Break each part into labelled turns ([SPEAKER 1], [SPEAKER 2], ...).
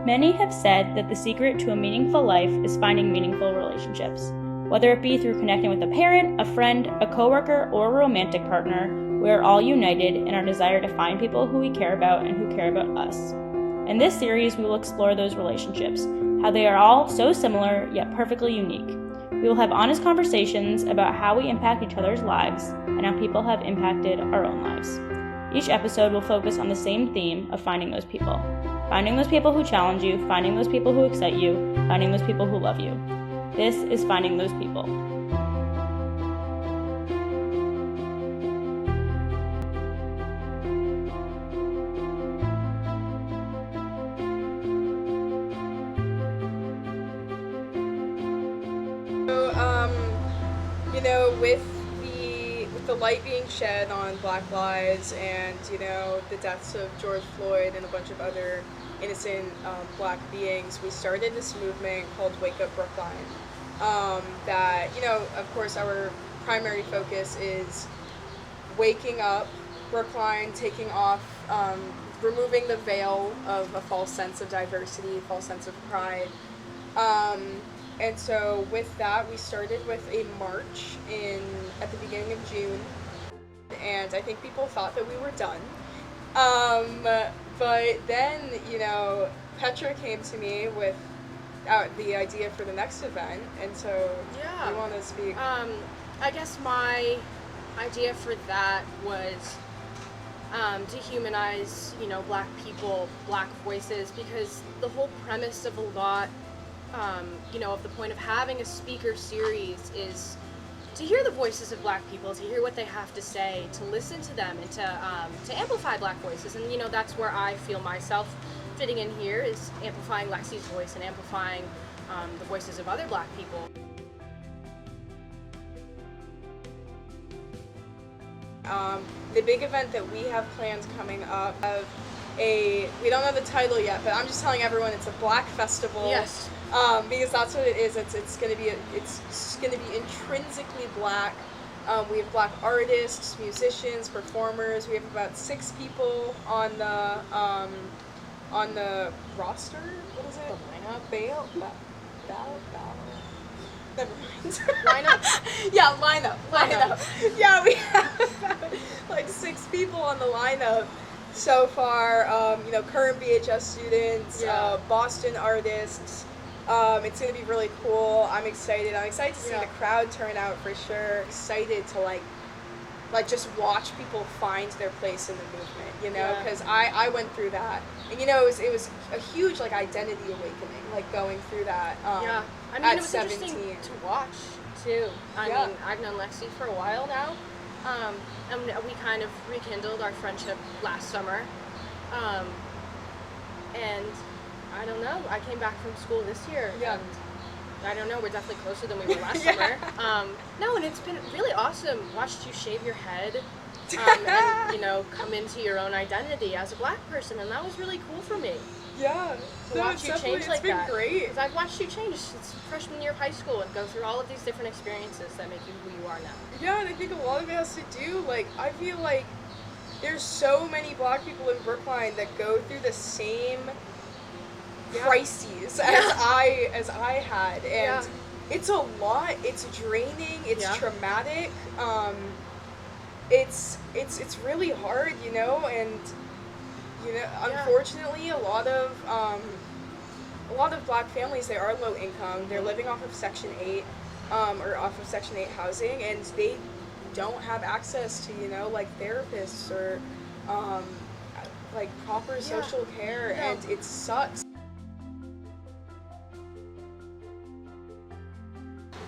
[SPEAKER 1] Many have said that the secret to a meaningful life is finding meaningful relationships. Whether it be through connecting with a parent, a friend, a coworker, or a romantic partner, we are all united in our desire to find people who we care about and who care about us. In this series, we will explore those relationships, how they are all so similar yet perfectly unique. We will have honest conversations about how we impact each other's lives and how people have impacted our own lives. Each episode will focus on the same theme of finding those people. Finding those people who challenge you, finding those people who excite you, finding those people who love you. This is Finding Those People.
[SPEAKER 2] With the light being shed on Black lives and, the deaths of George Floyd and a bunch of other innocent Black beings, we started this movement called Wake Up Brookline. That, of course, our primary focus is waking up Brookline, taking off, removing the veil of a false sense of diversity, a false sense of pride. And so with that, we started with a march at the beginning of June, and I think people thought that we were done. But then, Petra came to me with the idea for the next event, and so you want to speak?
[SPEAKER 3] I guess my idea for that was to humanize, Black people, Black voices, because the whole premise of a lot of the point of having a speaker series is to hear the voices of Black people, to hear what they have to say, to listen to them, and to amplify Black voices. And, that's where I feel myself fitting in here, is amplifying Lexi's voice and amplifying the voices of other Black people.
[SPEAKER 2] The big event that we have planned coming up, we don't know the title yet, but I'm just telling everyone it's a Black festival.
[SPEAKER 3] Yes.
[SPEAKER 2] Because that's what it is. It's gonna be intrinsically Black. We have Black artists, musicians, performers. We have about 6 people on the roster. What is it?
[SPEAKER 3] The lineup.
[SPEAKER 2] Bail. Never mind.
[SPEAKER 3] Lineup.
[SPEAKER 2] Yeah, lineup. Yeah, we have about 6 people on the lineup so far. Current BHS students, Boston artists. It's going to be really cool. I'm excited. I'm excited to see the crowd turn out for sure. Excited to just watch people find their place in the movement, because I went through that. And, it was a huge, identity awakening, going through that
[SPEAKER 3] it was
[SPEAKER 2] 17.
[SPEAKER 3] Interesting to watch, too. I mean, I've known Lexi for a while now, and we kind of rekindled our friendship last summer, and I don't know, I came back from school this year, and I don't know, we're definitely closer than we were last summer. And it's been really awesome. Watched you shave your head, and, come into your own identity as a Black person, and that was really cool for me.
[SPEAKER 2] Yeah.
[SPEAKER 3] To watch you change like that.
[SPEAKER 2] It's been great.
[SPEAKER 3] Because I've watched you change since freshman year of high school and go through all of these different experiences that make you who you are now.
[SPEAKER 2] Yeah, and I think a lot of it has to do, I feel like there's so many Black people in Brookline that go through the same crises as I had, and it's a lot. It's draining. It's traumatic. It's really hard, and unfortunately, a lot of Black families, they are low income. They're living off of Section 8, or off of Section 8 housing, and they don't have access to therapists or proper social care, and it sucks.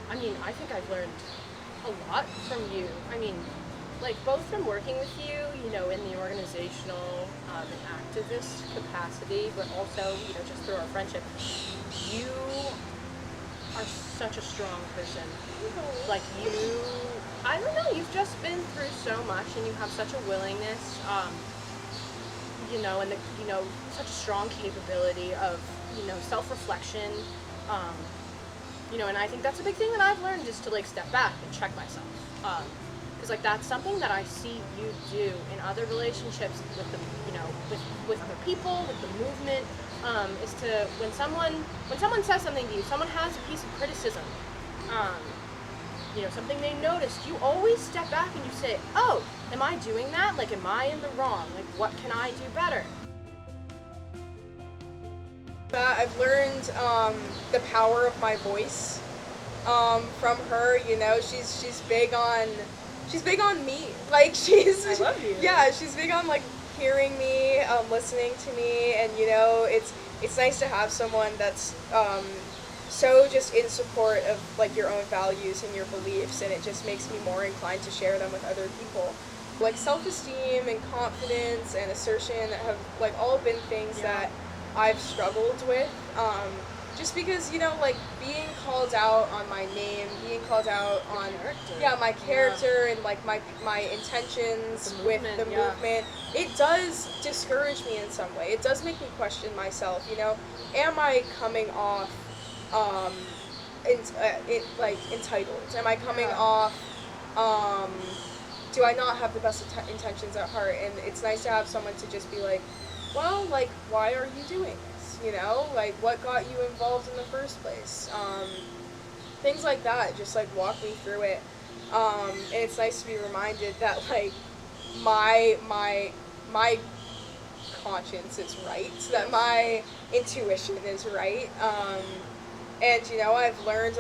[SPEAKER 3] I mean, I think I've learned a lot from you. I mean, both from working with you, in the organizational and activist capacity, but also, just through our friendship. You are such a strong person. I don't know, you've just been through so much, and you have such a willingness, and such a strong capability of, self-reflection, and I think that's a big thing that I've learned, is to step back and check myself, because that's something that I see you do in other relationships with the, with other people, with the movement, is to when someone says something to you, someone has a piece of criticism, something they noticed, you always step back and you say, oh, am I doing that? Like, am I in the wrong? Like, what can I do better?
[SPEAKER 2] I've learned the power of my voice from her. She's big on me. Like,
[SPEAKER 3] I love you.
[SPEAKER 2] Yeah, she's big on like hearing me, listening to me, and it's nice to have someone that's so just in support of like your own values and your beliefs, and it just makes me more inclined to share them with other people. Like self-esteem and confidence and assertion have like all been things that I've struggled with, just because, like being called out on my name, being called out on my character and like my intentions with the movement, it does discourage me in some way. It does make me question myself, am I coming off entitled? Am I coming off, do I not have the best intentions at heart? And it's nice to have someone to just be like, well, like, why are you doing this? Like, what got you involved in the first place? Things like that, just, like, walk me through it. And it's nice to be reminded that, like, my conscience is right, that my intuition is right. And, I've learned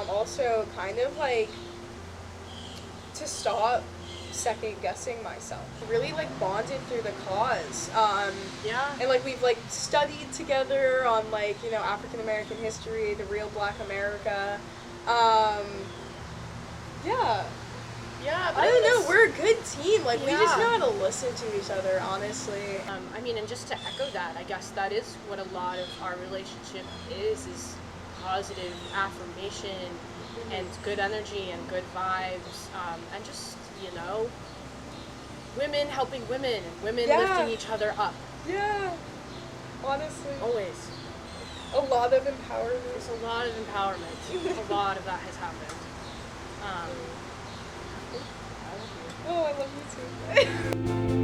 [SPEAKER 2] also kind of, like, to stop second guessing myself. Really like bonded through the cause. And like we've like studied together on like, African American history, the real Black America. I don't know, we're a good team. Like we just know how to listen to each other, honestly.
[SPEAKER 3] And just to echo that, I guess that is what a lot of our relationship is positive affirmation and good energy and good vibes, and just, women helping women and women lifting each other up.
[SPEAKER 2] Yeah, honestly.
[SPEAKER 3] Always.
[SPEAKER 2] A lot of empowerment.
[SPEAKER 3] There's a lot of empowerment. A lot of that has happened.
[SPEAKER 2] I love you too.